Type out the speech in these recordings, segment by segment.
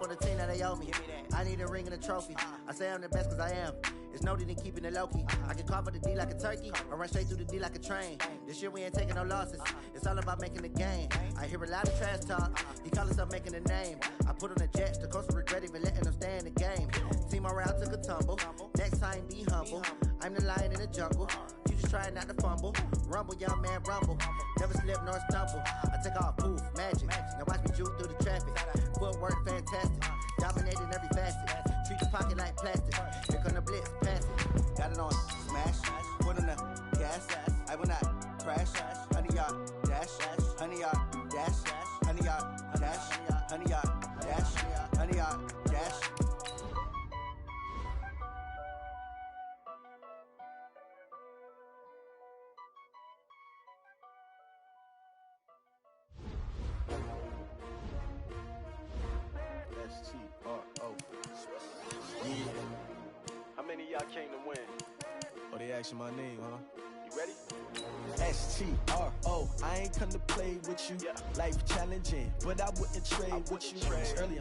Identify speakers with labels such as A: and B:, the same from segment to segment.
A: on the team that they owe me. I need a ring and a trophy. I say I'm the best cause I am. It's no need in keeping it low-key. I can carve up the D like a turkey or run straight through the D like a train. This year we ain't taking no losses. It's all about making the game. I hear a lot of trash talk. He call himself making a name. I put on the Jets. The coach will regret even letting them stay in the game. Team morale took a tumble. Next time be humble. I'm the lion in the jungle. You just trying not to fumble. Rumble, young man, rumble. Never slip nor stumble. I take off, poof, magic. Now watch me juke through the traffic. Footwork fantastic. Dominating every facet. Treat the pocket like plastic. Here come the blitz, pass it. Got it on smash. Put on the gas. I will not crash. 100-yard dash. 100-yard dash. 100-yard dash. 100-yard dash. 100-yard dash.
B: S-T-R-O. Yeah.
C: How many of y'all came to win?
B: Oh, they asking my name, huh?
C: You ready?
B: S-T-R-O. I ain't come to play with you.
C: Yeah.
B: Life challenging, but I wouldn't trade with you. Early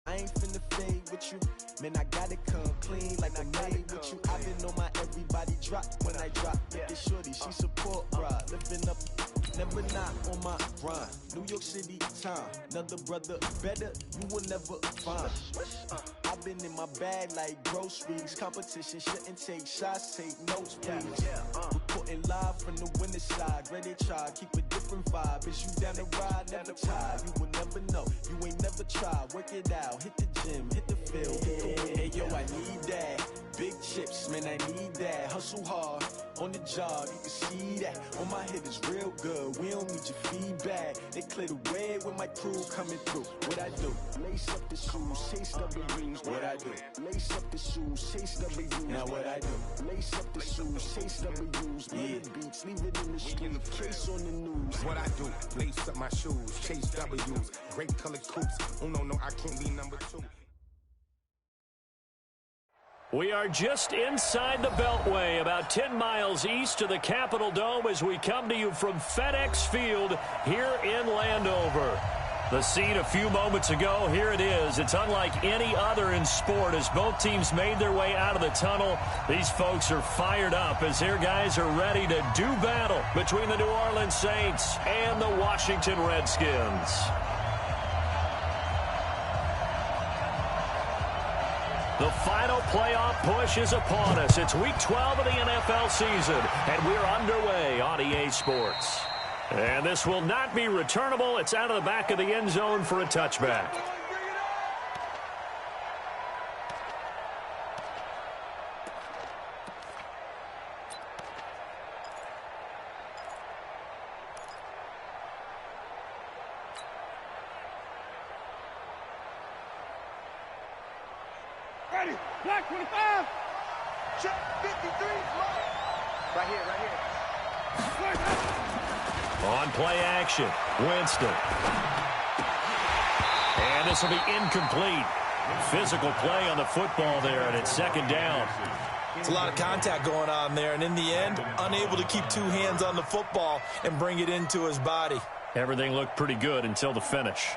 B: I ain't finna fade with you. Man, I gotta come clean like I made with you. I've been on my everybody drop when I drop. Look at shorty, she support ride. Lifting up, never not on my grind. New York City time, another brother better, you will never find. I've been in my bag like groceries. Competition shouldn't take shots, take notes, please. Reporting live from the winning side. Ready to try, keep a different vibe. Is you down the ride, never tired. You will never know, you ain't never tried. Work it out, hit the gym, hit the field. Hey yo, I need that. Big chips, man, I need that. Hustle hard, on the job, you can see that. On my head is real good, we don't need your feedback. They clear the way with my crew coming through. What I do? Lace up the shoes, chase W's. What I do? Lace up the shoes, chase W's. Now what I do? Lace up the shoes, chase W's. Yeah, beats, leave it in the street, case on the news.
D: What I do? Lace up my shoes, chase W's. Great colored coops. Oh no, I can't be number 2.
E: We are just inside the Beltway, about 10 miles east of the Capitol Dome as we come to you from FedEx Field here in Landover. The scene a few moments ago, here it is. It's unlike any other in sport as both teams made their way out of the tunnel. These folks are fired up as their guys are ready to do battle between the New Orleans Saints and the Washington Redskins. The final playoff push is upon us. It's week 12 of the NFL season, and we're underway on EA Sports. And this will not be returnable. It's out of the back of the end zone for a touchback.
F: Ready, black 25. Check 53.
C: Right here.
E: On play action, Winston. And this will be incomplete. Physical play on the football there, and it's second down.
G: It's a lot of contact going on there, and in the end, unable to keep two hands on the football and bring it into his body.
E: Everything looked pretty good until the finish.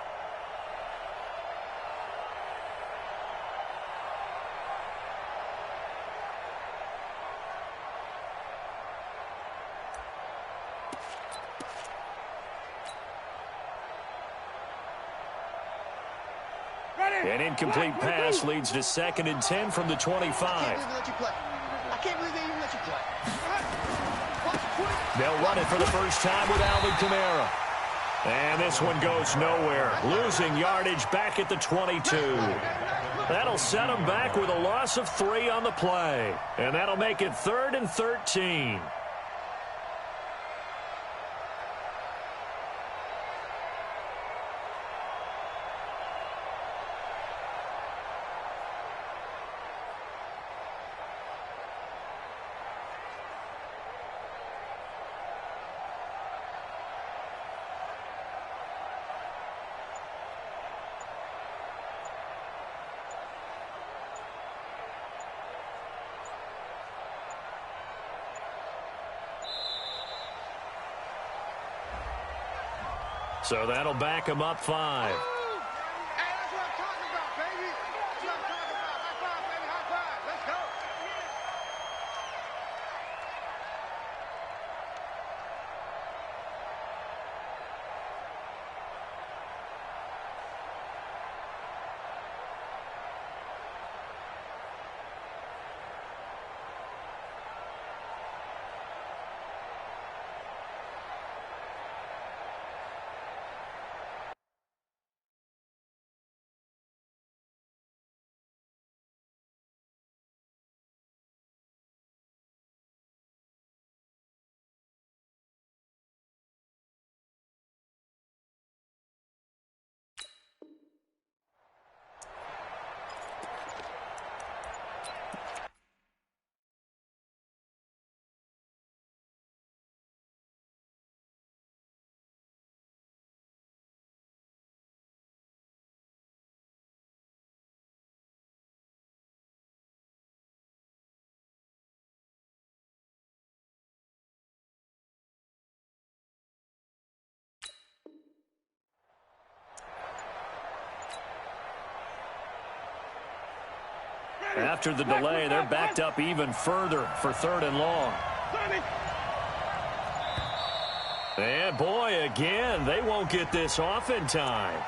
E: An incomplete pass leads to 2nd and 10 from the 25.
F: I can't believe they even let you play.
E: They'll run it for the first time with Alvin Kamara. And this one goes nowhere. Losing yardage back at the 22. That'll set them back with a loss of 3 on the play. And that'll make it 3rd and 13. So that'll back him up 5. After the delay, they're backed up even further for 3rd and long. And boy, again, they won't get this off in time.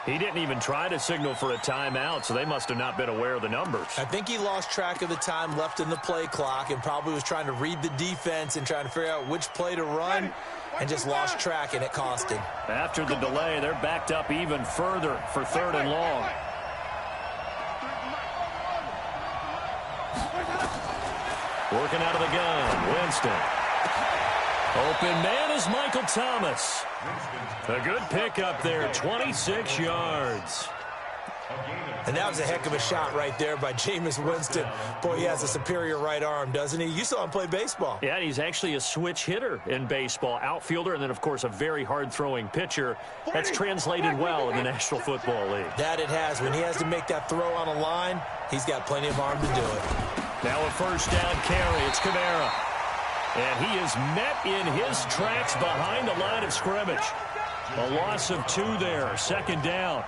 E: He didn't even try to signal for a timeout, so they must have not been aware of the numbers.
G: I think he lost track of the time left in the play clock and probably was trying to read the defense and trying to figure out which play to run and just lost track, and it cost him.
E: After the delay, they're backed up even further for 3rd and long. Working out of the gun, Winston. Open man is Michael Thomas. A good pickup there, 26 yards.
G: And that was a heck of a shot right there by Jameis Winston. Boy, he has a superior right arm, doesn't he? You saw him play baseball.
E: Yeah, he's actually a switch hitter in baseball. Outfielder, and then, of course, a very hard-throwing pitcher. That's translated well in the National Football League.
G: That it has. When he has to make that throw on a line, he's got plenty of arm to do it.
E: Now a first down carry. It's Kamara. And he is met in his tracks behind the line of scrimmage. A loss of 2 there. 2nd down.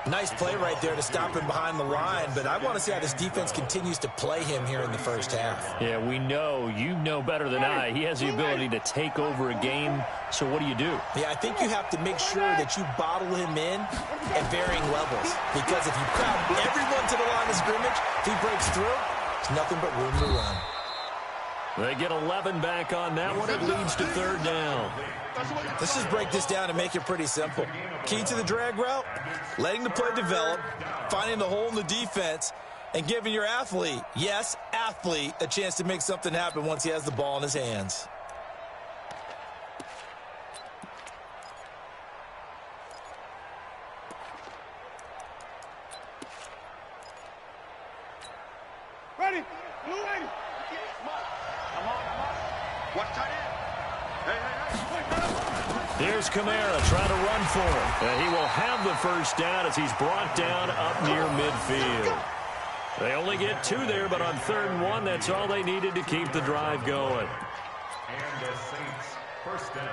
G: Nice play right there to stop him behind the line, but I want to see how this defense continues to play him here in the first half.
E: Yeah, we know. You know better than I. He has the ability to take over a game, so what do you do?
G: Yeah, I think you have to make sure that you bottle him in at varying levels, because if you crowd everyone to the line of scrimmage, if he breaks through, there's nothing but room to run.
E: They get 11 back on that one. It leads to 3rd down.
G: Let's just break this down and make it pretty simple. Key to the drag route, letting the play develop, finding the hole in the defense, and giving your athlete, yes, athlete, a chance to make something happen once he has the ball in his hands.
F: Ready? Blue ready. I'm on. Watch tight end. Hey.
E: Here's Kamara trying to run for him. And he will have the first down as he's brought down up near midfield. They only get 2 there, but on 3rd and 1, that's all they needed to keep the drive going.
H: And the Saints, first down.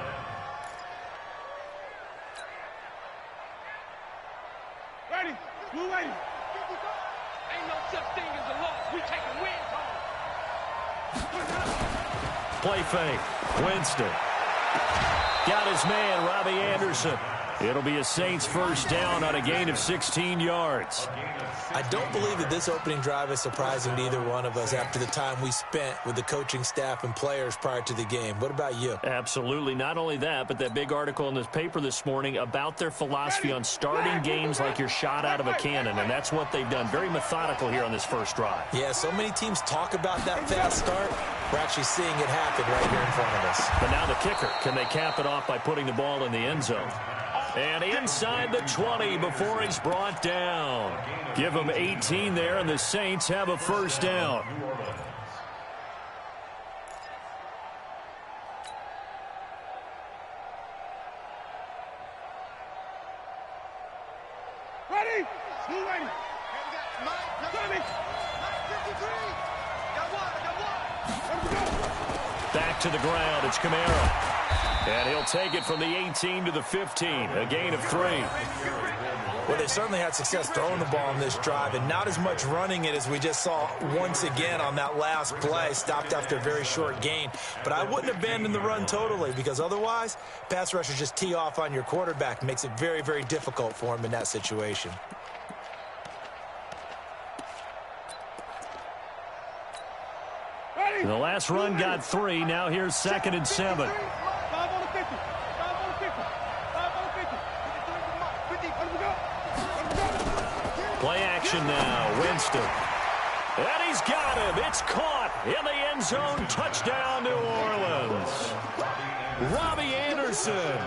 F: Ready? Blue ready. Ain't no such thing as a loss. We taking wins home.
E: Play fake. Winston. Got his man, Robbie Anderson. It'll be a Saints first down on a gain of 16 yards.
G: I don't believe that this opening drive is surprising to either one of us after the time we spent with the coaching staff and players prior to the game. What about you?
E: Absolutely. Not only that, but that big article in this paper this morning about their philosophy on starting games like you're shot out of a cannon, and that's what they've done. Very methodical here on this first drive.
G: Yeah, so many teams talk about that fast start. We're actually seeing it happen right here in front of us.
E: But now the kicker. Can they cap it off by putting the ball in the end zone? And inside the 20 before he's brought down. Give him 18 there, and the Saints have a first down.
F: Ready? Blue ready. Mike 53. Got one. Let's go.
E: Back to the ground. It's Kamara. And he'll take it from the 18 to the 15. A gain of 3.
G: Well, they certainly had success throwing the ball on this drive, and not as much running it as we just saw once again on that last play. Stopped after a very short gain. But I wouldn't abandon the run totally, because otherwise, pass rushers just tee off on your quarterback. Makes it very, very difficult for him in that situation.
E: The last run got 3. Now here's 2nd and 7. Play action now. Winston. And he's got him. It's caught in the end zone. Touchdown, New Orleans. Robbie Anderson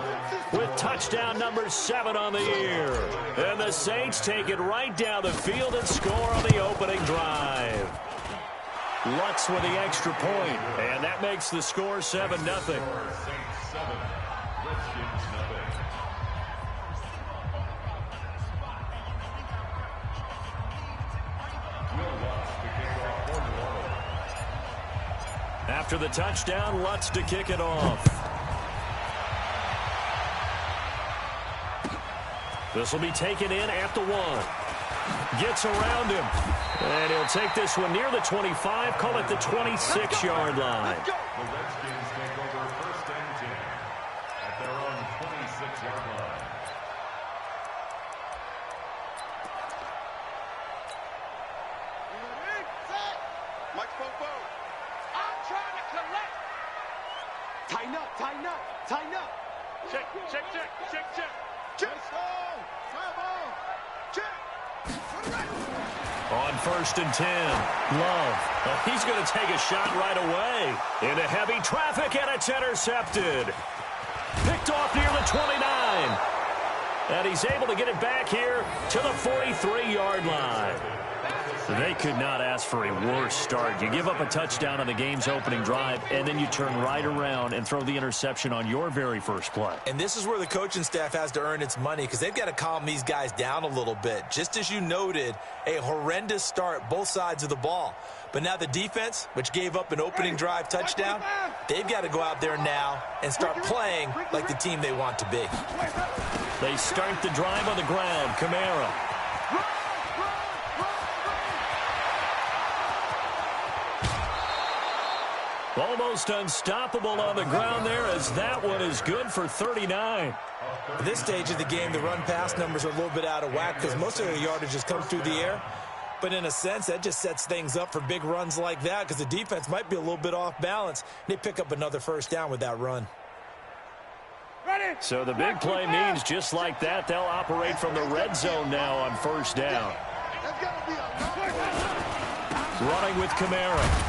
E: with touchdown number 7 on the year. And the Saints take it right down the field and score on the opening drive. Lutz with the extra point, and that makes the score 7-0. After the touchdown, Lutz to kick it off. This will be taken in at the 1. Gets around him. And he'll take this one near the 25, call it the 26-yard line.
H: The Redskins take over 1st and 10 at their own 26-yard line.
C: Mike Popo.
F: I'm trying to collect.
C: Tighten up, tighten up, tighten up.
F: Check, check, check, check, check.
C: Let's go. Check.
E: On 1st and 10, Love. He's going to take a shot right away. Into heavy traffic, and it's intercepted. Picked off near the 29. And he's able to get it back here to the 43-yard line. They could not ask for a worse start. You give up a touchdown on the game's opening drive, and then you turn right around and throw the interception on your very first play.
G: And this is where the coaching staff has to earn its money, because they've got to calm these guys down a little bit. Just as you noted, a horrendous start, both sides of the ball. But now the defense, which gave up an opening drive touchdown, they've got to go out there now and start playing like the team they want to be.
E: They start the drive on the ground. Kamara. Almost unstoppable on the ground there, as that one is good for 39.
G: At this stage of the game, the run-pass numbers are a little bit out of whack because most of their yardage has come through the air. But in a sense, that just sets things up for big runs like that, because the defense might be a little bit off balance. They pick up another 1st down with that run.
E: So the big play means just like that, they'll operate from the red zone now on 1st down. Running with Kamara.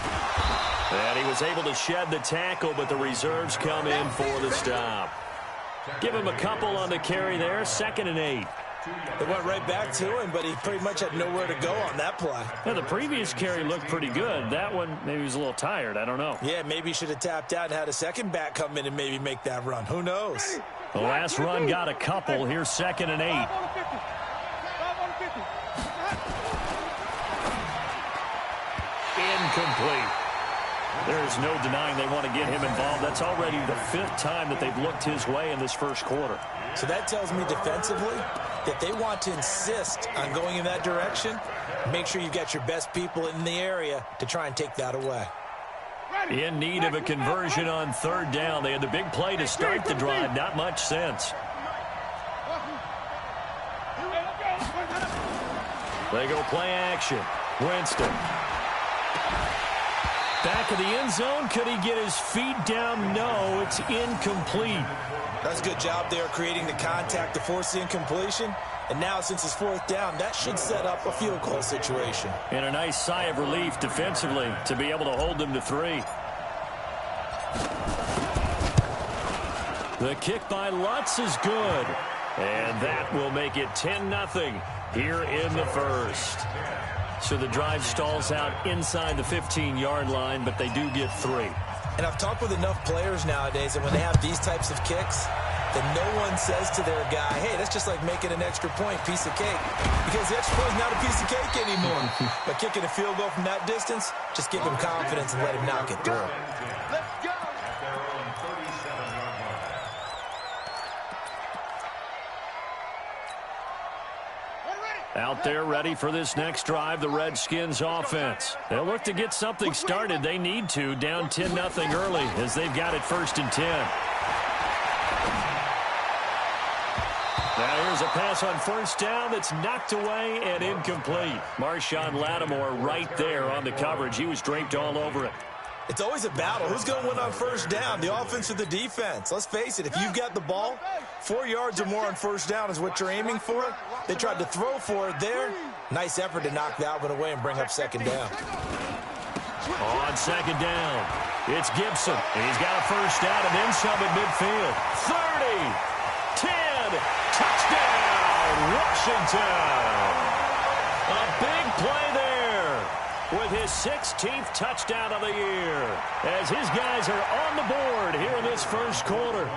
E: And he was able to shed the tackle, but the reserves come in for the stop. Give him a couple on the carry there. 2nd and 8.
G: They went right back to him, but he pretty much had nowhere to go on that play.
E: Now, the previous carry looked pretty good. That one, maybe he was a little tired. I don't know.
G: Yeah, maybe he should have tapped out and had a second back come in and maybe make that run. Who knows?
E: The last run got a couple. Here's 2nd and 8. Incomplete. There's no denying they want to get him involved. That's already the 5th time that they've looked his way in this first quarter.
G: So that tells me defensively that they want to insist on going in that direction. Make sure you've got your best people in the area to try and take that away.
E: In need of a conversion on 3rd down. They had the big play to start the drive. Not much sense. They go play action. Winston. Back of the end zone. Could he get his feet down? No, it's incomplete.
G: That's a good job there creating the contact to force the incompletion. And now, since it's 4th down, that should set up a field goal situation.
E: And a nice sigh of relief defensively to be able to hold them to 3. The kick by Lutz is good. And that will make it 10-0 here in the first. So the drive stalls out inside the 15-yard line, but they do get 3.
G: And I've talked with enough players nowadays that when they have these types of kicks, that no one says to their guy, hey, that's just like making an extra point, piece of cake. Because the extra point is not a piece of cake anymore. But kicking a field goal from that distance, just give him confidence and let him knock it through.
C: Let's go.
E: Out there ready for this next drive, the Redskins offense. They'll look to get something started. They need to, down 10-0 early as they've got it 1st and 10. Now here's a pass on 1st down that's knocked away and incomplete. Marshawn Lattimore right there on the coverage. He was draped all over it.
G: It's always a battle. Who's going to win on 1st down, the offense or the defense? Let's face it, if you've got the ball, 4 yards or more on 1st down is what you're aiming for. They tried to throw for it there. Nice effort to knock that one away and bring up 2nd down.
E: On 2nd down, it's Gibson. He's got a 1st down and then some at midfield. 30, 10, touchdown, Washington. A big play there with his 16th touchdown of the year as his guys are on the board here in this 1st quarter.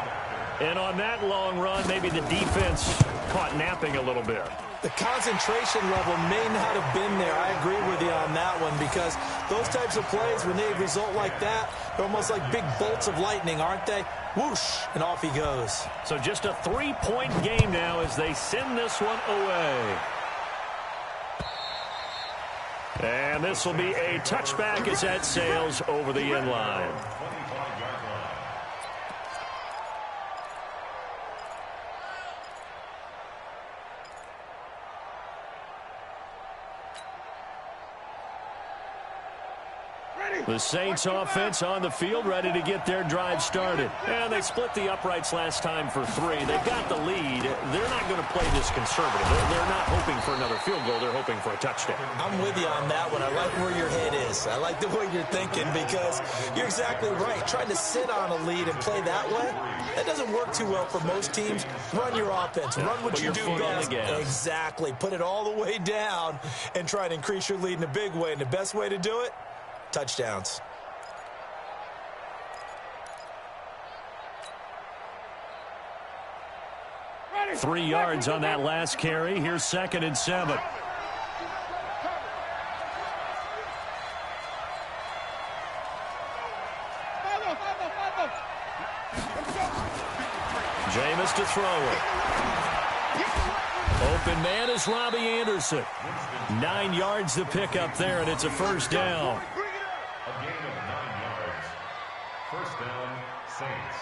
E: And on that long run, maybe the defense caught napping a little bit.
G: The concentration level may not have been there. I agree with you on that one because those types of plays, when they result like that, they're almost like big bolts of lightning, aren't they? Whoosh, and off he goes.
E: So just a 3-point game now as they send this one away. And this will be a touchback as that sails over the end line. The Saints offense on the field ready to get their drive started. And they split the uprights last time for 3. They've got the lead. They're not going to play this conservative. They're not hoping for another field goal. They're hoping for a touchdown.
G: I'm with you on that one. I like where your head is. I like the way you're thinking because you're exactly right. Trying to sit on a lead and play that way, that doesn't work too well for most teams. Run your offense. Run what you do best. Exactly. Put it all the way down and try to increase your lead in a big way. And the best way to do it, touchdowns.
E: Ready. 3 yards on that last carry. Here's 2nd and 7. Jameis to throw it. Open man is Robbie Anderson. 9 yards to pick up there, and it's a 1st down.
H: A gain of 9 yards. 1st down, Saints.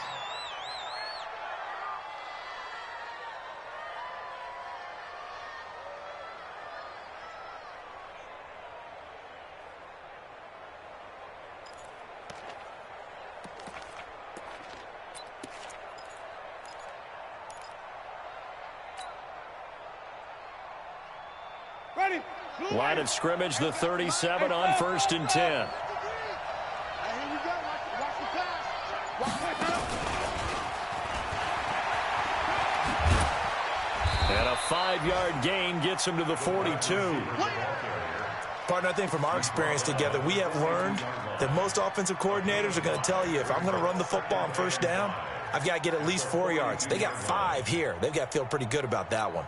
E: Line of scrimmage, the 37 on 1st and 10. And a 5-yard gain gets him to the 42.
G: Partner, I think from our experience together, we have learned that most offensive coordinators are going to tell you, if I'm going to run the football on 1st down, I've got to get at least 4 yards. They got 5 here. They've got to feel pretty good about that one.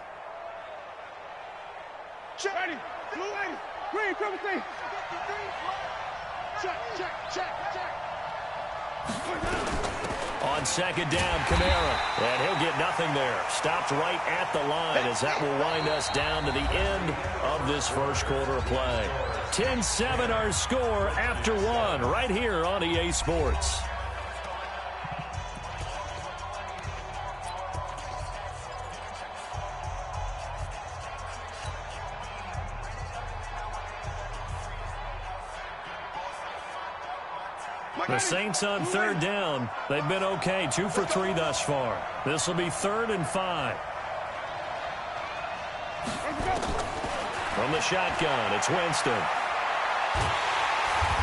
F: Ready. Blue 80. Green, triple C. Check.
E: On 2nd down, Kamara. And he'll get nothing there. Stopped right at the line as that will wind us down to the end of this 1st quarter of play. 10-7 our score after 1 right here on EA Sports. The Saints on 3rd down. They've been okay, 2 for 3 thus far. This will be 3rd and 5. From the shotgun, it's Winston.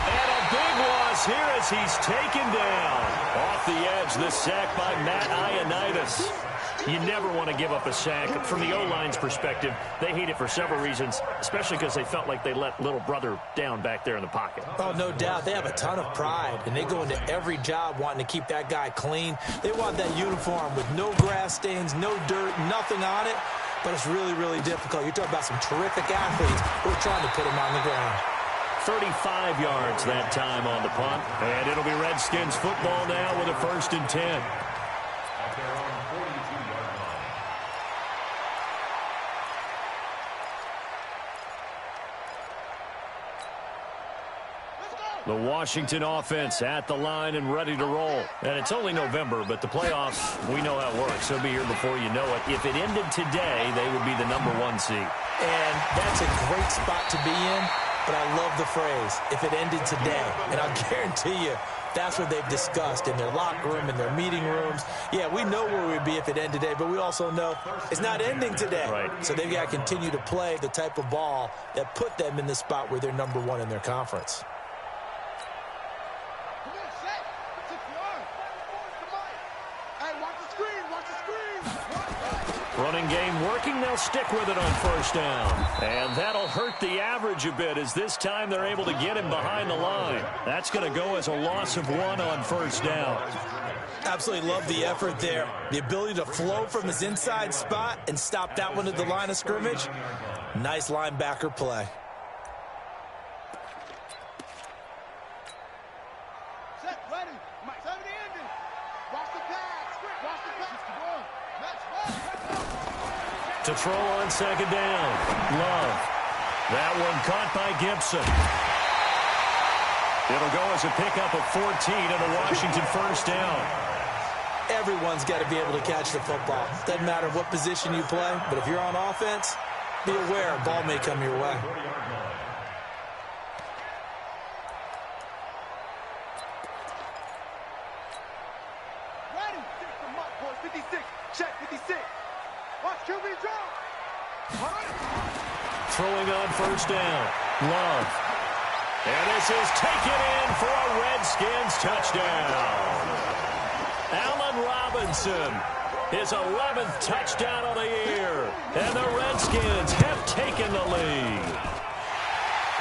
E: And a big loss here as he's taken down. Off the edge, the sack by Matt Ioannidis. You never want to give up a sack. From the O-line's perspective, they hate it for several reasons, especially because they felt like they let little brother down back there in the pocket.
G: Oh, no doubt. They have a ton of pride, and they go into every job wanting to keep that guy clean. They want that uniform with no grass stains, no dirt, nothing on it, but it's really, really difficult. You're talking about some terrific athletes who are trying to put him on the ground.
E: 35 yards that time on the punt, and it'll be Redskins football now with a 1st and 10. The Washington offense at the line and ready to roll. And it's only November, but the playoffs, we know how it works. They'll be here before you know it. If it ended today, they would be the #1 seed.
G: And that's a great spot to be in, but I love the phrase, if it ended today. And I'll guarantee you, that's what they've discussed in their locker room, in their meeting rooms. Yeah, we know where we'd be if it ended today, but we also know it's not ending today.
E: Right.
G: So they've got to continue to play the type of ball that put them in the spot where they're #1 in their conference.
E: Running game working, they'll stick with it on first down. And that'll hurt the average a bit as this time they're able to get him behind the line. That's going to go as a loss of 1 on first down.
G: Absolutely love the effort there. The ability to flow from his inside spot and stop that one at the line of scrimmage. Nice linebacker play.
E: To throw on second down. Love. That one caught by Gibson. It'll go as a pickup of 14 and a Washington first down.
G: Everyone's got to be able to catch the football. Doesn't matter what position you play, but if you're on offense, be aware a ball may come your way.
C: Ready? 56. Check 56. Watch QB drop.
E: Throwing on first down. Love. And this is taken in for a Redskins touchdown. Allen Robinson, his 11th touchdown of the year. And the Redskins have taken the lead.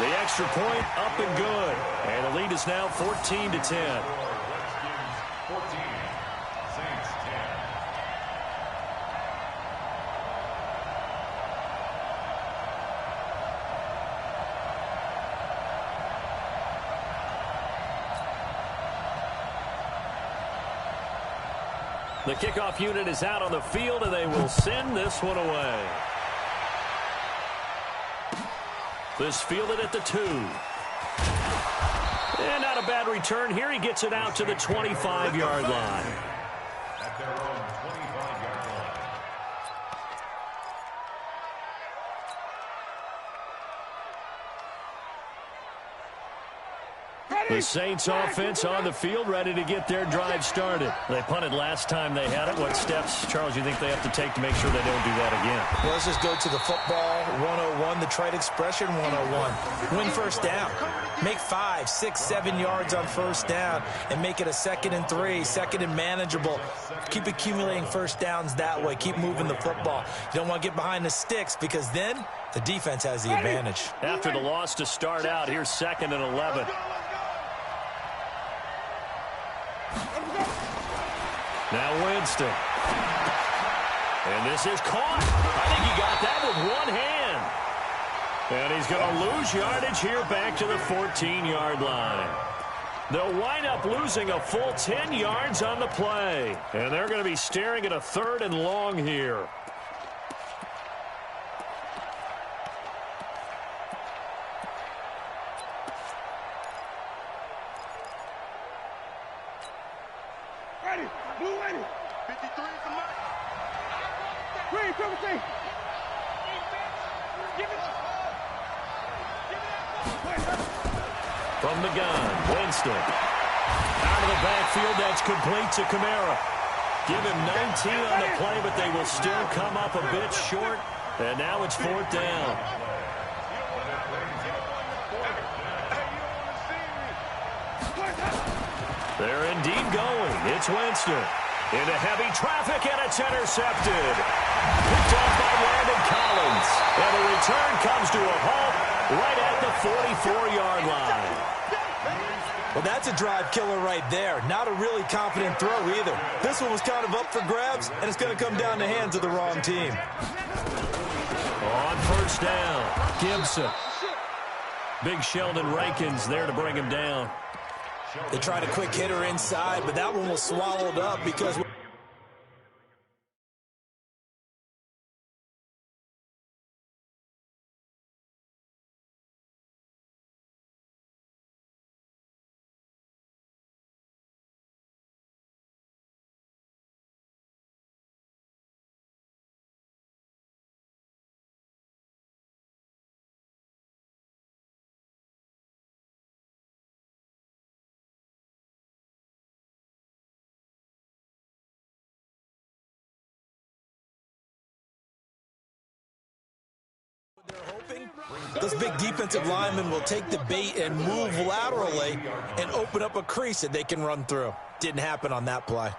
E: The extra point up and good. And the lead is now 14-10.
H: Redskins 14, Saints 10.
E: The kickoff unit is out on the field, and they will send this one away. This fielded at the 2. And not a bad return here. He gets it out to the 25-yard line.
H: At their own 25-yard line.
E: The Saints offense on the field, ready to get their drive started. They punted last time they had it. What steps, Charles, you think they have to take to make sure they don't do that again?
G: Well, let's just go to the football 101, the trite expression 101. Win first down. Make 5, 6, 7 yards on first down and make it a 2nd and 3, 2nd and manageable. Keep accumulating first downs that way. Keep moving the football. You don't want to get behind the sticks because then the defense has the advantage.
E: After the loss to start out, here's 2nd and 11. Now Winston. And this is caught. I think he got that with one hand. And he's going to lose yardage here back to the 14-yard line. They'll wind up losing a full 10 yards on the play. And they're going to be staring at a 3rd and long here.
F: Ready. Blue ready.
C: 53 is the mark.
F: Green, cover team. Give it.
E: From the gun, Winston. Out of the backfield, that's complete to Kamara. Give him 19 on the play, but they will still come up a bit short. And now it's 4th down. They're indeed going. It's Winston. Into heavy traffic, and it's intercepted. Picked off by Landon Collins. And the return comes to a halt right at the 44-yard line.
G: Well, that's a drive killer right there. Not a really confident throw either. This one was kind of up for grabs, and it's going to come down the hands of the wrong team.
E: On first down, Gibson. Big Sheldon Rankins there to bring him down.
G: They tried a quick hitter inside, but that one was swallowed up because stuffing, those big defensive linemen will take the bait and move laterally and open up a crease that they can run through. Didn't happen on that play.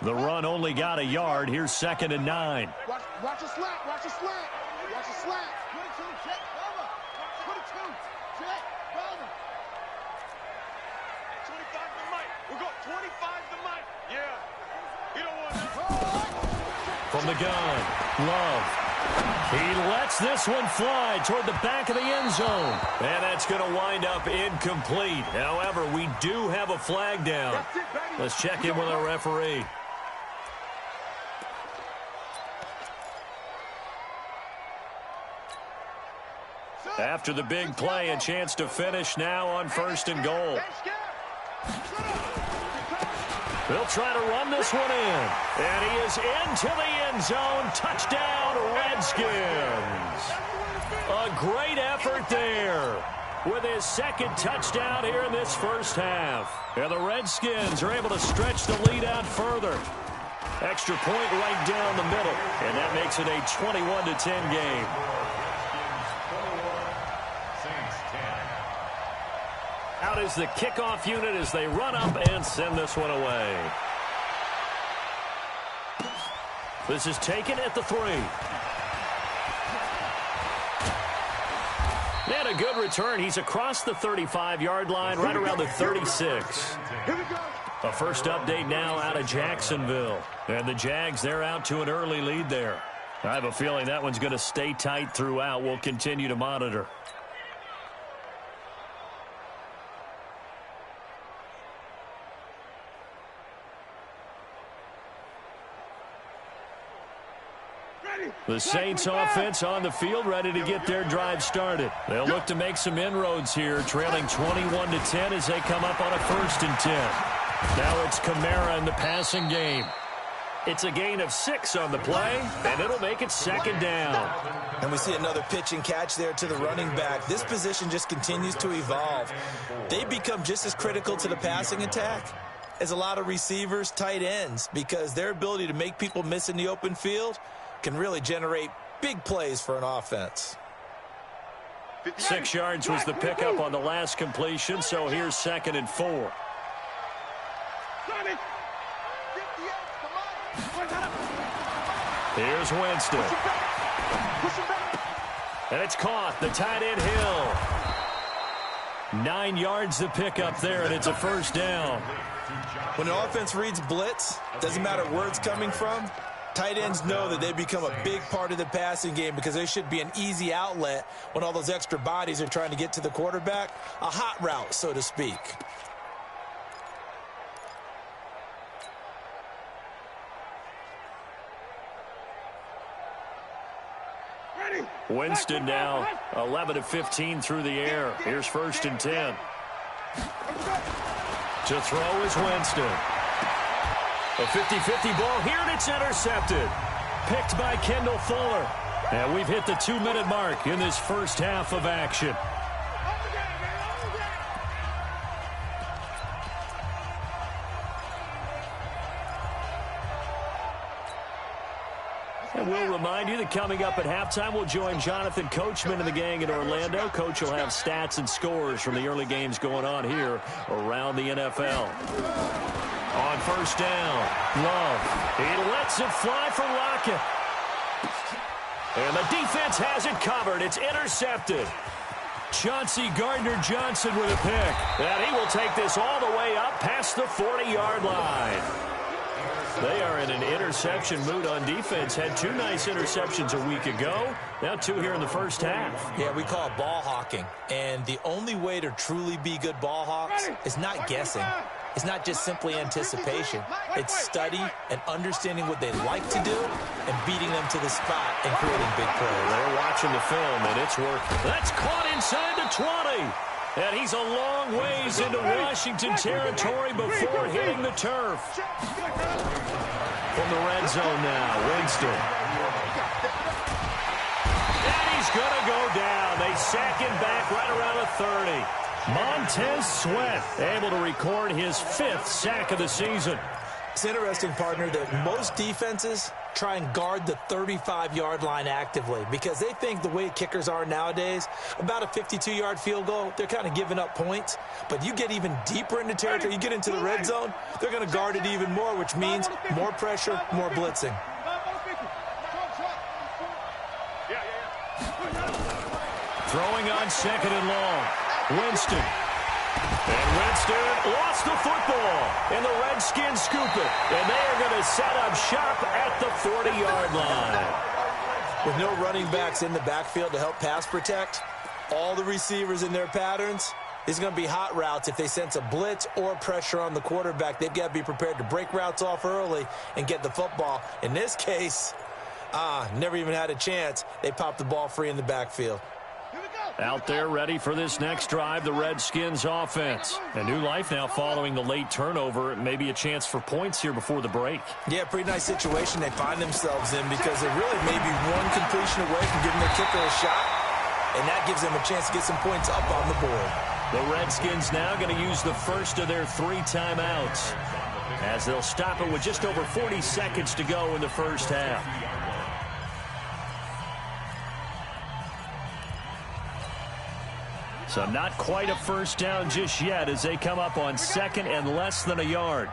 E: The run only got a yard. Here's 2nd and 9.
F: Watch a slant. Watch a slant. Watch a slant. 22, check, cover. 22, check, cover. 25 to Mike. We'll go 25 to Mike. Yeah. You don't want that.
E: From the gun, Love. He lets this one fly toward the back of the end zone. And that's going to wind up incomplete. However, we do have a flag down. Let's check in with our referee. After the big play, a chance to finish now on 1st and goal. They'll try to run this one in. And he is into the end zone. Touchdown, Redskins. A great effort there with his 2nd touchdown here in this first half. And the Redskins are able to stretch the lead out further. Extra point right down the middle. And that makes it a 21-10 game. Out is the kickoff unit as they run up and send this one away. This is taken at the 3. And a good return. He's across the 35-yard line, right around the 36. A first update now out of Jacksonville. And the Jags, they're out to an early lead there. I have a feeling that one's going to stay tight throughout. We'll continue to monitor. The Saints offense on the field, ready to get their drive started. They'll look to make some inroads here, trailing 21-10 as they come up on a 1st and 10. Now it's Kamara in the passing game. It's a gain of 6 on the play, and it'll make it 2nd down.
G: And we see another pitch and catch there to the running back. This position just continues to evolve. They become just as critical to the passing attack as a lot of receivers, tight ends, because their ability to make people miss in the open field can really generate big plays for an offense.
E: 6 yards was the pickup on the last completion, so here's 2nd and 4. Here's Winston. And it's caught. The tight end Hill. 9 yards the pickup there, and it's a 1st down.
G: When an offense reads blitz, doesn't matter where it's coming from, tight ends know that they become a big part of the passing game because they should be an easy outlet when all those extra bodies are trying to get to the quarterback. A hot route, so to speak.
E: Winston now 11 of 15 through the air. Here's 1st and 10. To throw is Winston. A 50-50 ball here, and it's intercepted. Picked by Kendall Fuller. And we've hit the 2-minute mark in this first half of action. And we'll remind you that coming up at halftime, we'll join Jonathan Coachman and the gang in Orlando. Coach will have stats and scores from the early games going on here around the NFL. On 1st down, Love. He lets it fly for Lockett. And the defense has it covered. It's intercepted. Chauncey Gardner-Johnson with a pick. And he will take this all the way up past the 40-yard line. They are in an interception mood on defense. Had 2 nice interceptions a week ago. Now 2 here in the first half.
G: Yeah, we call it ball hawking. And the only way to truly be good ball hawks is not guessing. It's not just simply anticipation. It's study and understanding what they like to do and beating them to the spot and creating big plays.
E: They're watching the film, and it's working. That's caught inside the 20. And he's a long ways into Washington territory before hitting the turf. From the red zone now, Winston. And he's going to go down. They sack him back right around the 30. Montez Sweat able to record his 5th sack of the season.
G: It's interesting, partner, that most defenses try and guard the 35-yard line actively because they think the way kickers are nowadays, about a 52-yard field goal, they're kind of giving up points. But you get even deeper into territory, you get into the red zone, they're going to guard it even more, which means more pressure, more blitzing.
E: Throwing on 2nd and long. Winston. And Winston lost the football. And the Redskins scoop it. And they are going to set up shop at the 40-yard line.
G: With no running backs in the backfield to help pass protect, all the receivers in their patterns, these are going to be hot routes. If they sense a blitz or pressure on the quarterback, they've got to be prepared to break routes off early and get the football. In this case, never even had a chance. They popped the ball free in the backfield.
E: Out there ready for this next drive, the Redskins offense. A new life now following the late turnover. Maybe a chance for points here before the break.
G: Yeah, pretty nice situation they find themselves in because they really may be one completion away from giving their kicker a shot, and that gives them a chance to get some points up on the board.
E: The Redskins now going to use the first of their 3 timeouts as they'll stop it with just over 40 seconds to go in the first half. So not quite a first down just yet as they come up on 2nd and less than a yard.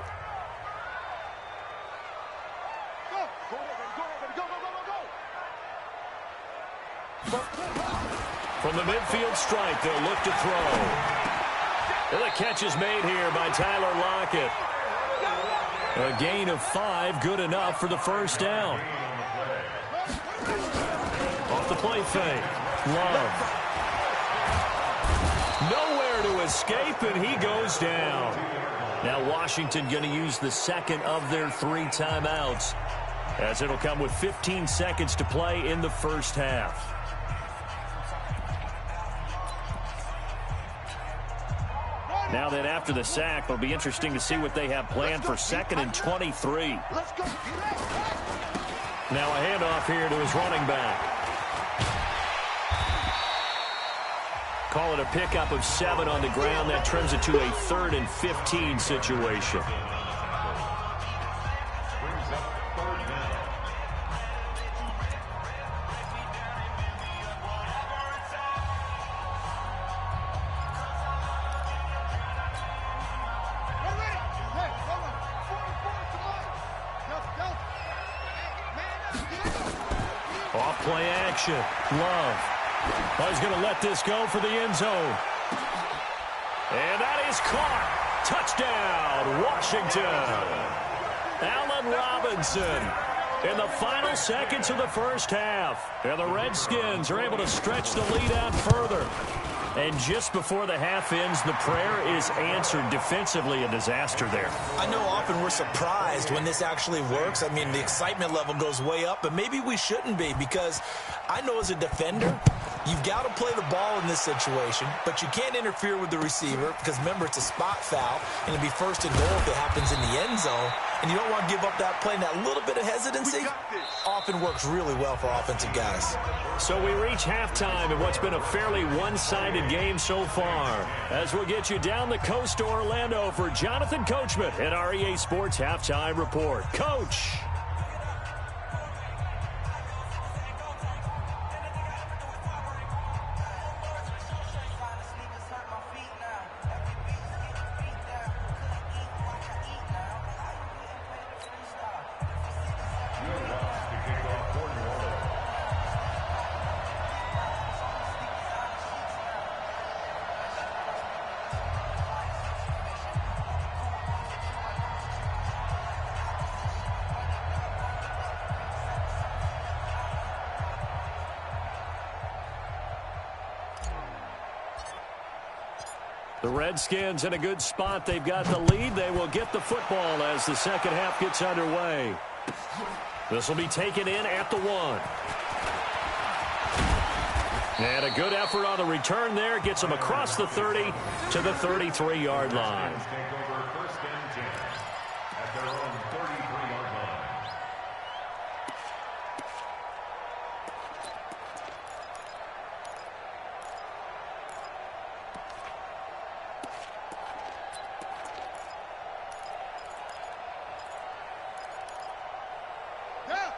E: From the midfield stripe, they'll look to throw. And the catch is made here by Tyler Lockett. A gain of 5, good enough for the first down. Off the play fake. Love. Nowhere to escape, and he goes down. Now Washington going to use the second of their 3 timeouts, as it'll come with 15 seconds to play in the first half. Now then, after the sack, it'll be interesting to see what they have planned for 2nd and 23. Now a handoff here to his running back. Call it a pickup of 7 on the ground. That trims it to a 3rd and 15 situation. Off play action. Love. Oh, he's going to let this go for the end zone. And that is caught. Touchdown, Washington. Allen Robinson in the final seconds of the first half. And the Redskins are able to stretch the lead out further. And just before the half ends, the prayer is answered. Defensively, a disaster there.
G: I know often we're surprised when this actually works. I mean, the excitement level goes way up, but maybe we shouldn't be because I know as a defender, you've got to play the ball in this situation, but you can't interfere with the receiver because, remember, it's a spot foul, and it'll be 1st and goal if it happens in the end zone, and you don't want to give up that play. And that little bit of hesitancy often works really well for offensive guys.
E: So we reach halftime in what's been a fairly one-sided game so far. As we'll get you down the coast to Orlando for Jonathan Coachman at our EA Sports Halftime Report. Coach. The Redskins in a good spot. They've got the lead. They will get the football as the second half gets underway. This will be taken in at the 1. And a good effort on the return there. Gets them across the 30 to the 33-yard line.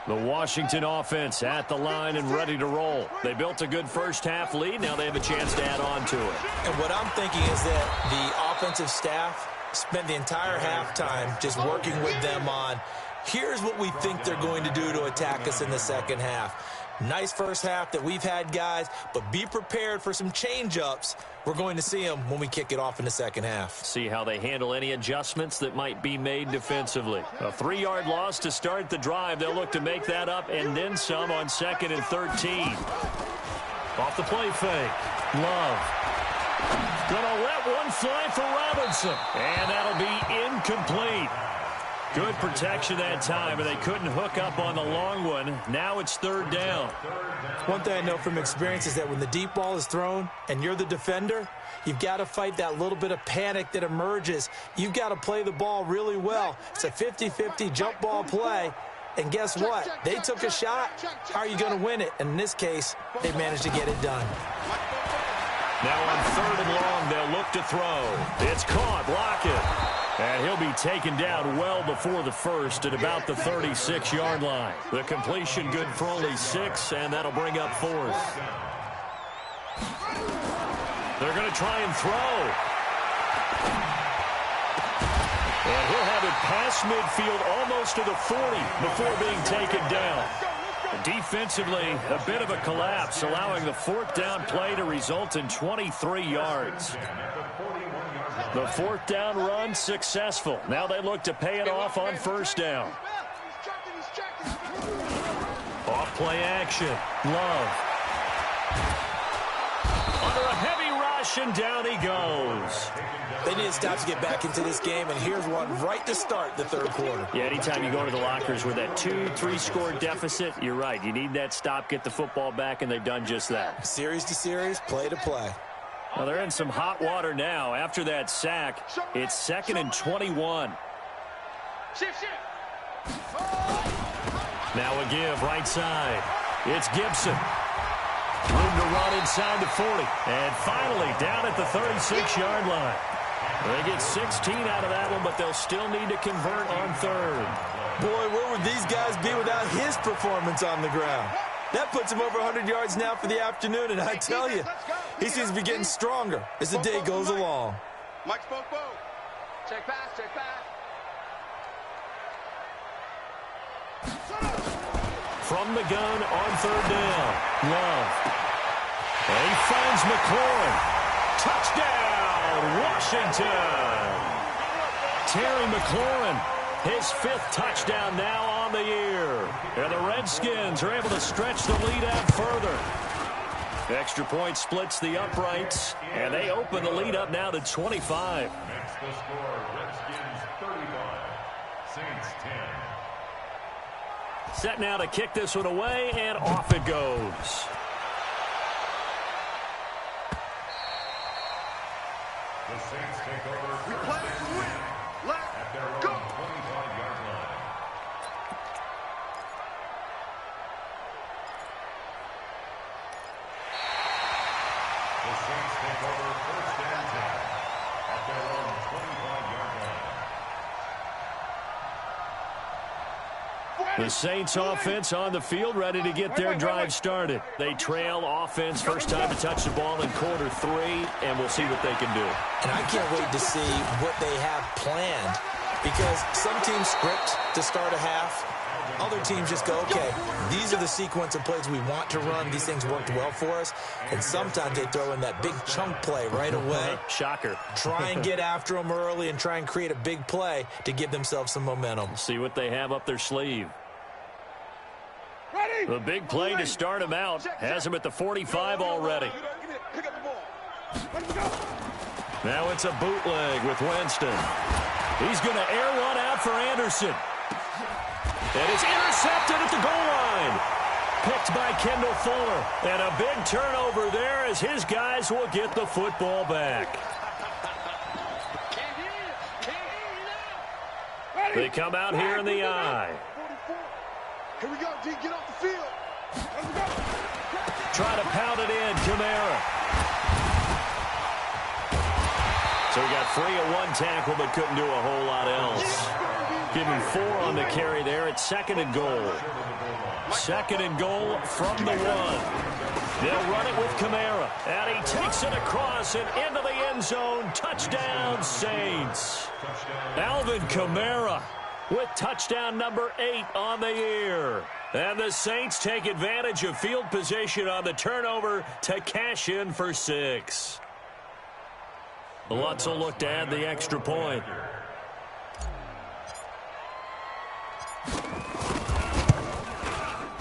E: The Washington offense at the line and ready to roll. They built a good first-half lead. Now they have a chance to add on to it.
G: And what I'm thinking is that the offensive staff spent the entire halftime just working with them on, here's what we think they're going to do to attack us in the second half. Nice first half that we've had, guys, but be prepared for some change-ups. We're going to see them when we kick it off in the second half.
E: See how they handle any adjustments that might be made defensively. A 3-yard loss to start the drive. They'll look to make that up and then some on 2nd and 13. Off the play fake. Love. Gonna let one fly for Robinson. And that'll be incomplete. Good protection that time, and they couldn't hook up on the long one. Now it's 3rd down.
G: One thing I know from experience is that when the deep ball is thrown and you're the defender, you've got to fight that little bit of panic that emerges. You've got to play the ball really well. It's a 50-50 jump ball play. And guess what? They took a shot. How are you going to win it? And in this case, they managed to get it done.
E: Now on 3rd and long, they'll look to throw. It's caught. Block it. And he'll be taken down well before the first at about the 36-yard line. The completion good for only 6, and that'll bring up 4th. They're going to try and throw. And he'll have it past midfield almost to the 40 before being taken down. Defensively, a bit of a collapse, allowing the 4th down play to result in 23 yards. The 4th down run successful. Now they look to pay it off on 1st down. Off play action. Love. Under a heavy rush, and down he goes.
G: They need to stop to get back into this game, and here's one right to start the 3rd quarter.
E: Yeah, anytime you go to the lockers with that 2-3 score deficit, you're right. You need that stop, get the football back, and they've done just that.
G: Series to series, play to play.
E: Well, they're in some hot water now. After that sack, it's 2nd and 21. Now a give right side. It's Gibson. Room to run inside the 40. And finally down at the 36-yard line. They get 16 out of that one, but they'll still need to convert on 3rd.
G: Boy, where would these guys be without his performance on the ground? That puts him over 100 yards now for the afternoon, and I tell you, he seems to be getting stronger as the day goes along.
F: Mike spoke, check pass, check pass.
E: From the gun on 3rd down. Love. And he finds McLaurin. Touchdown, Washington. Terry McLaurin, his 5th touchdown now on the year. And the Redskins are able to stretch the lead out further. Extra point splits the uprights, and they open the lead up now to 25.
H: Next the score, Redskins 35, Saints 10.
E: Set now to kick this one away, and off it goes.
H: The Saints take over
F: We play to win.
H: at their own 25-yard line. The Saints take over 1st and 10 at their own 25-yard line.
E: The Saints offense on the field, ready to get their drive started. They trail offense, first time to touch the ball in quarter 3, and we'll see what they can do.
G: And I can't wait to see what they have planned, because some teams script to start a half. Other teams just go, okay, these are the sequence of plays we want to run. These things worked well for us. And sometimes they throw in that big chunk play right away.
E: Shocker.
G: Try and get after them early and try and create a big play to give themselves some momentum.
E: See what they have up their sleeve. The big play to start him out has him at the 45 already. Now it's a bootleg with Winston. He's going to air one out for Anderson. And it's intercepted at the goal line. Picked by Kendall Fuller. And a big turnover there as his guys will get the football back. They come out here in the eye.
F: Here we go, D. Get off the field. Let's go.
E: Try to pound it in, Kamara. So he got free of one tackle, but couldn't do a whole lot else. Give him 4 on the carry there. It's 2nd and goal. 2nd and goal from the 1. They'll run it with Kamara. And he takes it across and into the end zone. Touchdown, Saints. Alvin Kamara with touchdown number 8 on the year. And the Saints take advantage of field position on the turnover to cash in for 6. Lutz will look to add the extra point.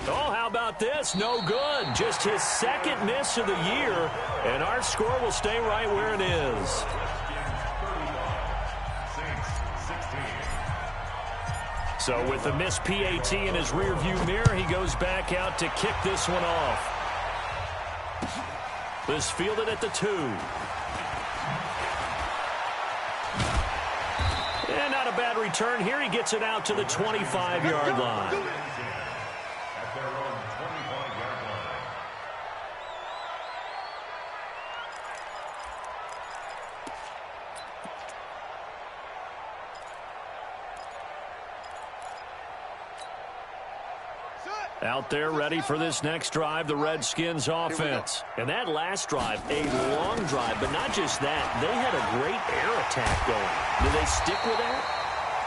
E: Oh, how about this? No good. Just his 2nd miss of the year, and our score will stay right where it is. So with the missed PAT in his rearview mirror, he goes back out to kick this one off. This fielded at the 2. And not a bad return here. He gets it out to the 25-yard line.
H: At their own 25-yard line.
E: Out there ready for this next drive, the Redskins offense. And that last drive, a long drive, but not just that. They had a great air attack going. Do they stick with that?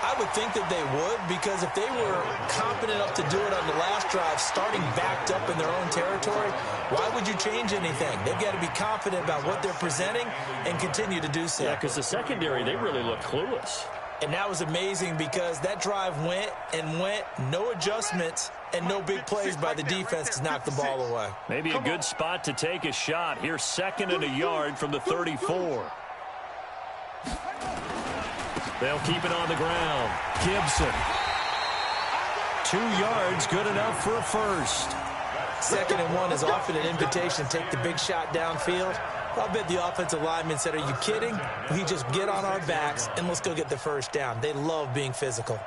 G: I would think that they would, because if they were confident enough to do it on the last drive, starting backed up in their own territory, why would you change anything? They've got to be confident about what they're presenting and continue to do so.
E: Yeah, because the secondary, they really look clueless.
G: And that was amazing because that drive went and went, no adjustments, and no big plays by the defense to knock the ball away.
E: Maybe a good spot to take a shot. Here's 2nd and a yard from the 34. They'll keep it on the ground. Gibson. 2 yards, good enough for a first.
G: 2nd and 1 is often an invitation to take the big shot downfield. I bet the offensive lineman said, are you kidding? We just get on our backs and let's go get the first down. They love being physical.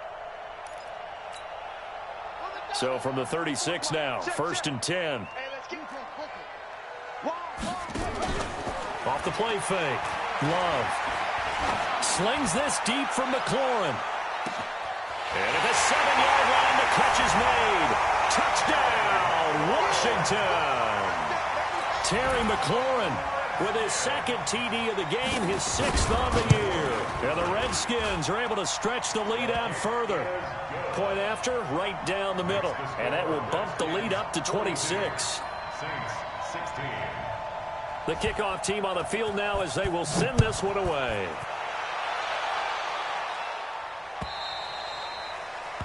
E: So from the 36 now, 1st and 10. Off the play fake. Love. Slings this deep from McLaurin. And at the 7-yard line, the catch is made. Touchdown, Washington. Terry McLaurin with his 2nd TD of the game, his 6th on the year. And the Redskins are able to stretch the lead out further. Point after, right down the middle. And that will bump the lead up to 26. The kickoff team on the field now as they will send this one away.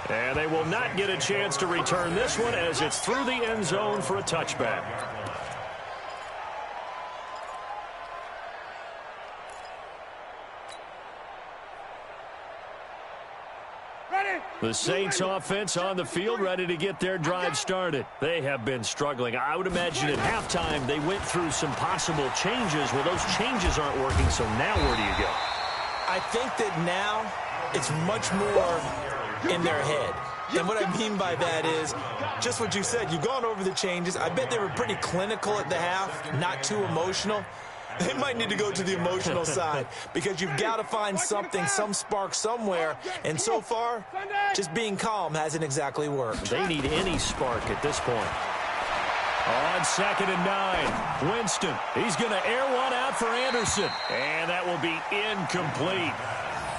E: And they will not get a chance to return this one as it's through the end zone for a touchback. The Saints offense on the field ready to get their drive started. They have been struggling. I would imagine at halftime they went through some possible changes. Well, those changes aren't working, so now where do you go?
G: I think that now it's much more in their head. And what I mean by that is just what you said. You've gone over the changes. I bet they were pretty clinical at the half, not too emotional. They might need to go to the emotional side because you've got to find something, some spark somewhere. And so far, just being calm hasn't exactly worked.
E: They need any spark at this point. On 2nd and 9, Winston. He's going to air one out for Anderson. And that will be incomplete.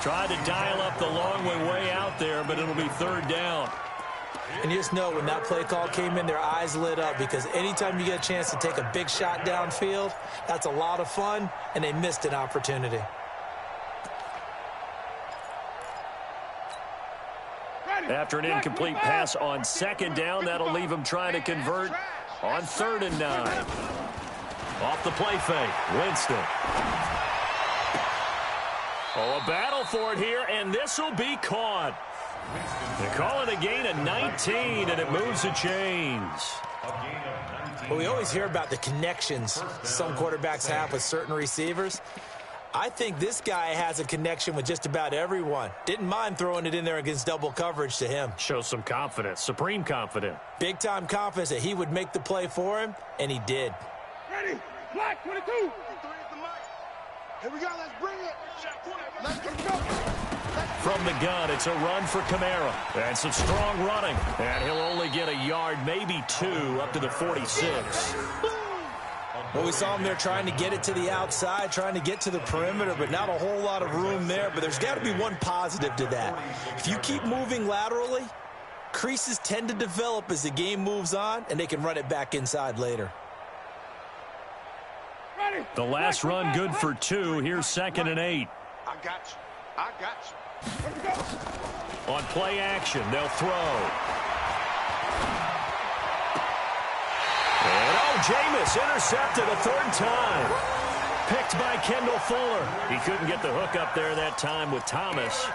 E: Tried to dial up the long way out there, but it'll be 3rd down.
G: And you just know when that play call came in, their eyes lit up because anytime you get a chance to take a big shot downfield, that's a lot of fun, and they missed an opportunity.
E: After an incomplete pass on 2nd down, that'll leave them trying to convert on 3rd and 9. Off the play fake, Winston. Oh, a battle for it here, and this will be caught. They call it a gain of 19, and it moves the chains.
G: Well, we always hear about the connections some quarterbacks have with certain receivers. I think this guy has a connection with just about everyone. Didn't mind throwing it in there against double coverage to him.
E: Shows some confidence, supreme confidence.
G: Big-time confidence that he would make the play for him, and he did.
F: Ready, flag 22. Here we go, let's bring it. Let's go.
E: From the gun, it's a run for Kamara. And some strong running. And he'll only get a yard, maybe 2, up to the 46.
G: Well, we saw him there trying to get it to the outside, trying to get to the perimeter, but not a whole lot of room there. But there's got to be one positive to that. If you keep moving laterally, creases tend to develop as the game moves on, and they can run it back inside later.
E: The last run good for 2. Here's 2nd and 8.
F: I got you. I got you.
E: On play action, they'll throw. And Jameis intercepted a 3rd time. Picked by Kendall Fuller. He couldn't get the hook up there that time with Thomas.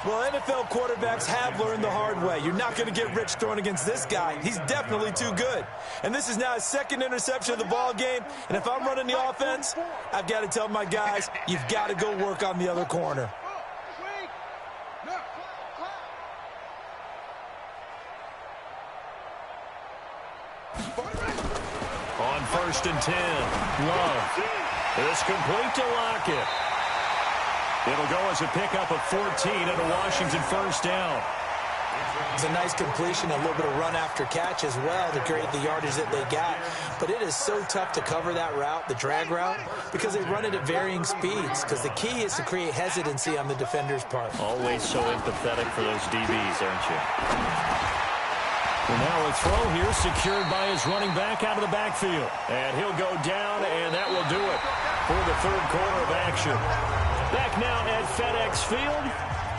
G: Well, NFL quarterbacks have learned the hard way. You're not going to get rich throwing against this guy. He's definitely too good. And this is now his 2nd interception of the ball game. And if I'm running the offense, I've got to tell my guys, you've got to go work on the other corner.
E: On 1st and 10, Love. It's complete to Lockett. It'll go as a pickup of 14 and a Washington 1st down.
G: It's a nice completion, a little bit of run after catch as well to create the yardage that they got. But it is so tough to cover that route, the drag route, because they run it at varying speeds. Because the key is to create hesitancy on the defender's part.
E: Always so empathetic for those DBs, aren't you? And now a throw here secured by his running back out of the backfield. And he'll go down, and that will do it for the 3rd quarter of action. Back now at FedEx Field.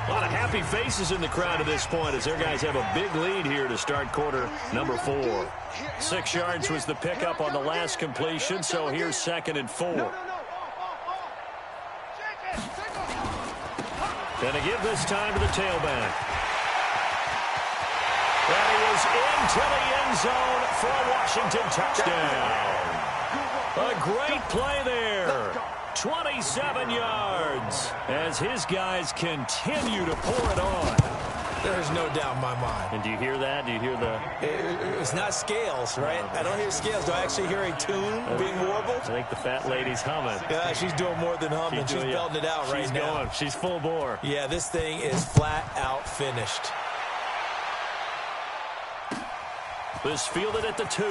E: A lot of happy faces in the crowd at this point as their guys have a big lead here to start quarter number 4. 6 yards was the pickup on the last completion, so here's 2nd and 4. Gonna give this time to the tailback. And he is into the end zone for a Washington touchdown. A great play there. 27 yards as his guys continue to pour it on.
G: There's no doubt in my mind.
E: And do you hear that? Do you hear the...
G: It's not scales, right? I don't hear scales. Do I actually hear a tune being warbled?
E: I think the fat lady's humming.
G: Yeah, she's doing more than humming. She's belting it out right now.
E: She's going. She's full bore.
G: Yeah, this thing is flat out finished.
E: This fielded at the 2.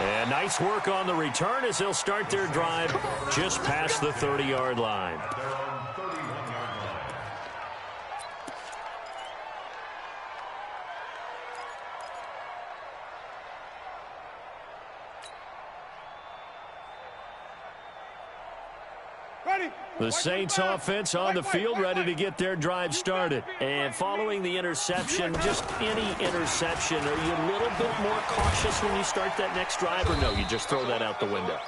E: And nice work on the return as they'll start their drive just past the 30-yard line. The Saints offense on the field ready to get their drive started. And following the interception, just any interception, are you a little bit more cautious when you start that next drive, or no, you just throw that out the window?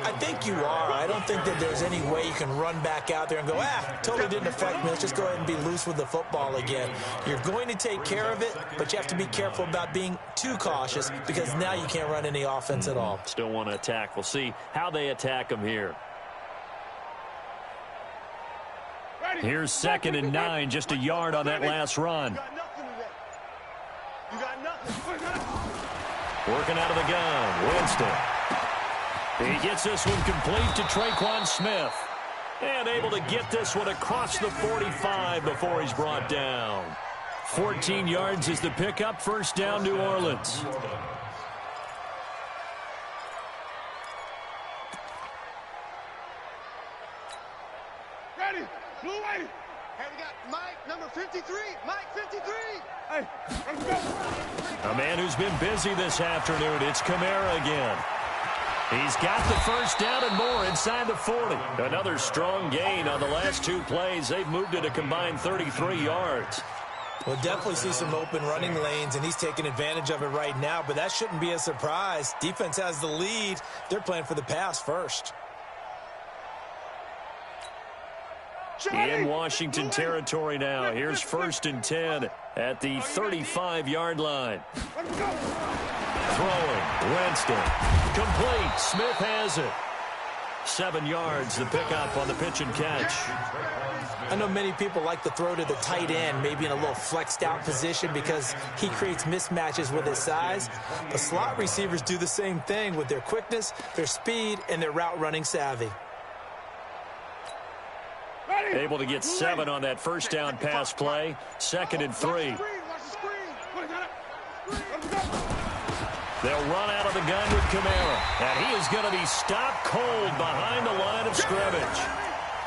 G: I think you are. I don't think that there's any way you can run back out there and go, totally didn't affect me. Let's just go ahead and be loose with the football again. You're going to take care of it, but you have to be careful about being too cautious because now you can't run any offense at all.
E: Still want to attack. We'll see how they attack them here. Here's 2nd and 9, just a yard on that last run. Working out of the gun, Winston. He gets this one complete to Traquan Smith. And able to get this one across the 45 before he's brought down. 14 yards is the pickup, 1st down, New Orleans.
F: Blue lady. Hey, we got Mike, number 53. Mike, 53. Hey, let's go.
E: A man who's been busy this afternoon. It's Kamara again. He's got the 1st down and more inside the 40. Another strong gain on the last 2 plays. They've moved it a combined 33 yards.
G: We'll definitely see some open running lanes, and he's taking advantage of it right now, but that shouldn't be a surprise. Defense has the lead. They're playing for the pass first.
E: In Washington territory now. Here's 1st and 10 at the 35-yard line. Throwing. Winston. Complete. Smith has it. 7 yards, the pickup on the pitch and catch.
G: I know many people like to throw to the tight end, maybe in a little flexed out position because he creates mismatches with his size. The slot receivers do the same thing with their quickness, their speed, and their route running savvy.
E: Able to get 7 on that first down pass play. 2nd and 3. They'll run out of the gun with Kamara. And he is going to be stopped cold behind the line of scrimmage.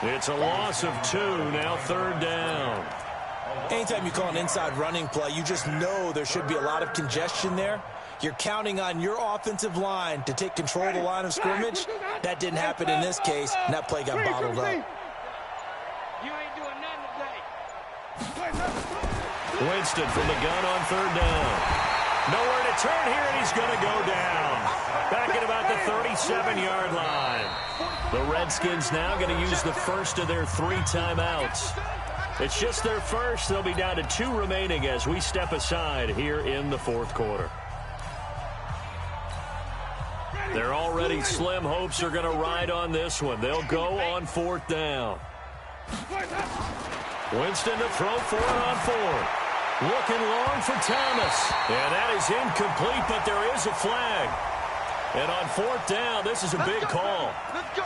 E: It's a loss of 2, now 3rd down.
G: Anytime you call an inside running play, you just know there should be a lot of congestion there. You're counting on your offensive line to take control of the line of scrimmage. That didn't happen in this case, and that play got bottled up.
C: You ain't doing nothing today.
E: Winston from the gun on 3rd down. Nowhere to turn here, and he's going to go down. Back at about the 37-yard line. The Redskins now going to use the first of their 3 timeouts. It's just their first. They'll be down to 2 remaining as we step aside here in the 4th quarter. Their already slim hopes are going to ride on this one. They'll go on 4th down. Winston to throw for it on 4th. Looking long for Thomas. And that is incomplete, but there is a flag. And on 4th down, this is a big call.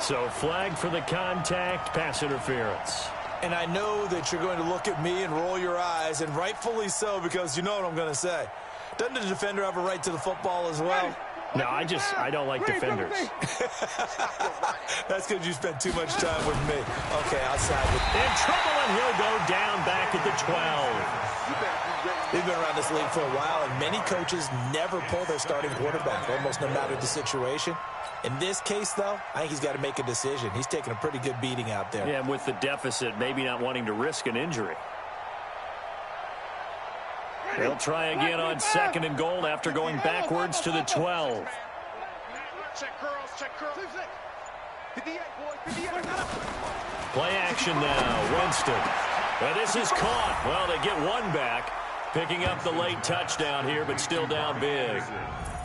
E: So flag for the contact, pass interference.
G: And I know that you're going to look at me and roll your eyes, and rightfully so, because you know what I'm going to say. Doesn't the defender have a right to the football as well?
E: No, I don't like defenders.
G: That's because you spent too much time with me. Okay, I'll side with you.
E: In trouble, and he'll go down back at the 12.
G: We've been around this league for a while, and many coaches never pull their starting quarterback, almost no matter the situation. In this case, though, I think he's got to make a decision. He's taking a pretty good beating out there.
E: Yeah, and with the deficit, maybe not wanting to risk an injury. They'll try again on 2nd and goal after going backwards to the 12.
C: Check girls, check girls. 58, boys, 58.
E: Play action now, Winston. Well, this is caught. Well, they get 1 back, picking up the late touchdown here, but still down big.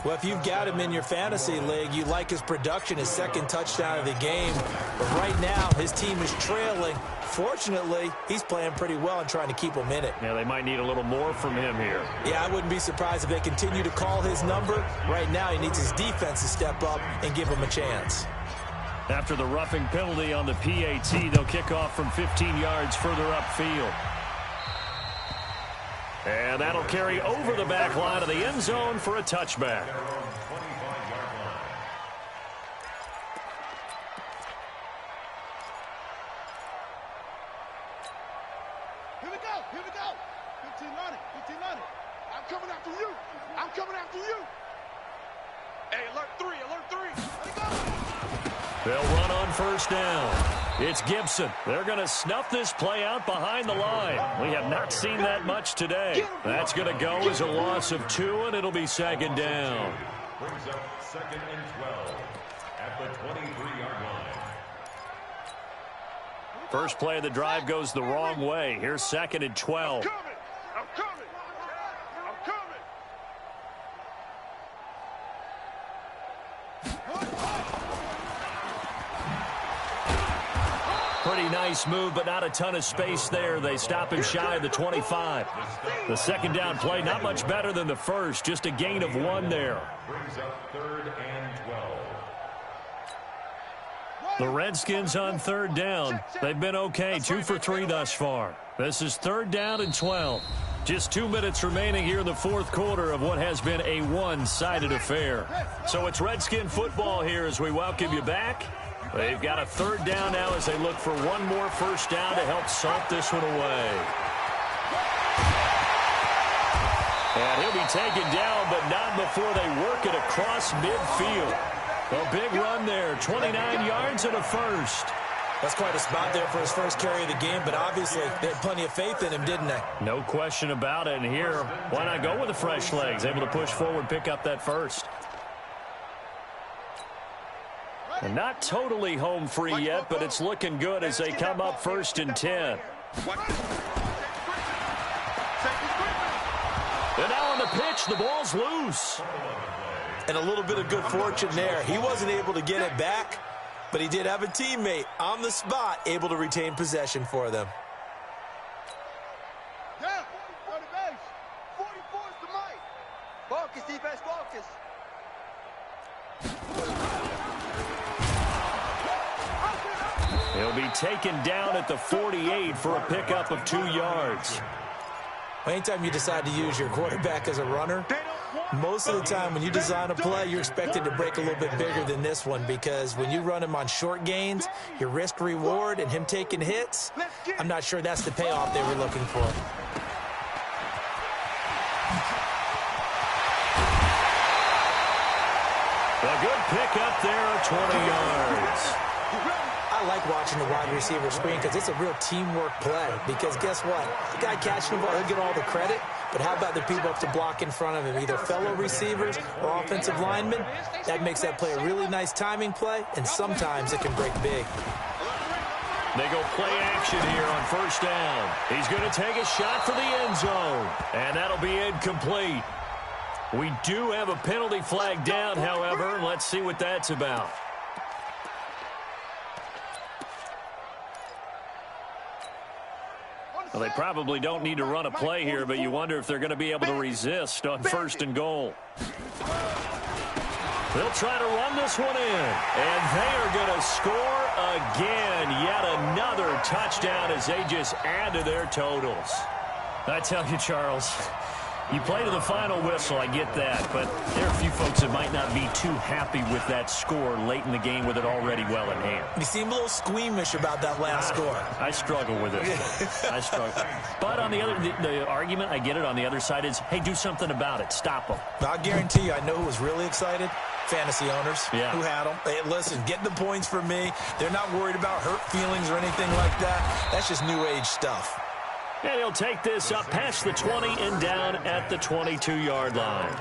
G: Well, if you've got him in your fantasy league, you like his production, his 2nd touchdown of the game. But right now, his team is trailing. Fortunately, he's playing pretty well and trying to keep him in it.
E: Yeah, they might need a little more from him here.
G: Yeah, I wouldn't be surprised if they continue to call his number. Right now, he needs his defense to step up and give him a chance.
E: After the roughing penalty on the PAT, they'll kick off from 15 yards further upfield. And that'll carry over the back line of the end zone for a touchback.
F: Here we go, here we go. 15 on it, 15 on it. I'm coming after you. I'm coming after you.
C: Hey, alert 3, alert 3.
F: Let it go.
E: They'll run on 1st down. It's Gibson. They're going to snuff this play out behind the line. We have not seen that much today. That's going to go as a loss of 2, and it'll be 2nd down.
H: Brings up 2nd and 12 at the 23-yard line.
E: First play of the drive goes the wrong way. Here's 2nd and 12.
C: I'm coming. I'm coming.
E: Pretty nice move, but not a ton of space there. They stop him shy of the 25. The 2nd down play, not much better than the first. Just a gain of 1 there.
H: Brings up 3rd and 12.
E: The Redskins on 3rd down. They've been okay, 2 for 3 thus far. This is 3rd down and 12. Just 2 minutes remaining here in the 4th quarter of what has been a one-sided affair. So it's Redskin football here as we welcome you back. They've got a 3rd down now as they look for 1 more first down to help salt this one away. And he'll be taken down, but not before they work it across midfield. A big run there, 29 yards and a first.
G: That's quite a spot there for his first carry of the game, but obviously they had plenty of faith in him, didn't they?
E: No question about it. And here, why not go with the fresh legs? Able to push forward, pick up that first. And not totally home free yet, but it's looking good as they come up 1st and 10. And now on the pitch, the ball's loose.
G: And a little bit of good fortune there. He wasn't able to get it back, but he did have a teammate on the spot able to retain possession for them.
F: Yeah, on the base. 44 is the mic. Focus, defense, focus.
E: He'll be taken down at the 48 for a pickup of 2 yards.
G: Anytime you decide to use your quarterback as a runner, most of the time when you design a play, you're expected to break a little bit bigger than this one, because when you run him on short gains, your risk-reward and him taking hits, I'm not sure that's the payoff they were looking for.
E: A good pickup there, 20 yards.
G: I like watching the wide receiver screen because it's a real teamwork play. Because guess what? The guy catching the ball, he'll get all the credit. But how about the people up to block in front of him, either fellow receivers or offensive linemen? That makes that play a really nice timing play, and sometimes it can break big.
E: They go play action here on first down. He's going to take a shot for the end zone, and that'll be incomplete. We do have a penalty flag down, however. Let's see what that's about. Well, they probably don't need to run a play here, but you wonder if they're going to be able to resist on first and goal. They'll try to run this one in, and they are going to score again. Yet another touchdown as they just add to their totals. I tell you, Charles, you play to the final whistle, I get that, but there are a few folks that might not be too happy with that score late in the game with it already well in hand.
G: You seem a little squeamish about that last score.
E: I struggle with it. I struggle. But on the other, the argument, I get it, on the other side is, hey, do something about it. Stop them.
G: I'll guarantee you, I know who was really excited. Fantasy owners who had them. Hey, listen, getting the points for me. They're not worried about hurt feelings or anything like that. That's just new age stuff.
E: And he'll take this up past the 20 and down at the 22-yard line.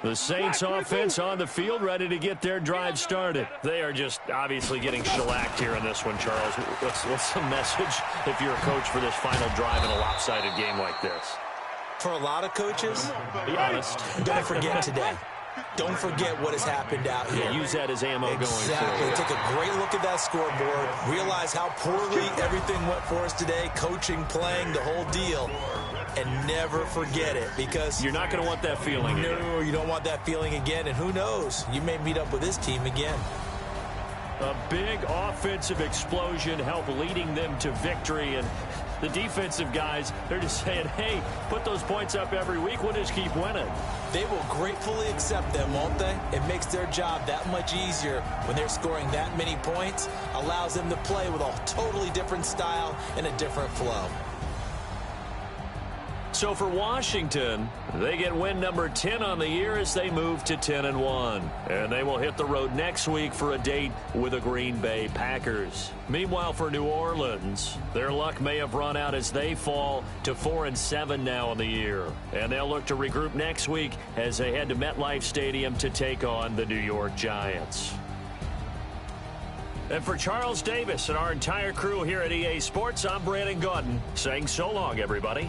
E: The Saints offense on the field, ready to get their drive started. They are just obviously getting shellacked here in this one, Charles. What's the message if you're a coach for this final drive in a lopsided game like this?
G: For a lot of coaches,
E: be honest,
G: don't forget today. Don't forget what has happened out here.
E: Yeah, use that as ammo going forward.
G: Exactly. Take a great look at that scoreboard. Realize how poorly everything went for us today. Coaching, playing, the whole deal. And never forget it, because
E: you're not going to want that feeling again.
G: No, you don't want that feeling again. And who knows? You may meet up with this team again.
E: A big offensive explosion helped leading them to victory. And the defensive guys, they're just saying, hey, put those points up every week. We'll just keep winning.
G: They will gratefully accept them, won't they? It makes their job that much easier when they're scoring that many points. Allows them to play with a totally different style and a different flow.
E: So for Washington, they get win number 10 on the year as they move to 10-1. And they will hit the road next week for a date with the Green Bay Packers. Meanwhile, for New Orleans, their luck may have run out as they fall to 4-7 now on the year. And they'll look to regroup next week as they head to MetLife Stadium to take on the New York Giants. And for Charles Davis and our entire crew here at EA Sports, I'm Brandon Gaudin saying so long, everybody.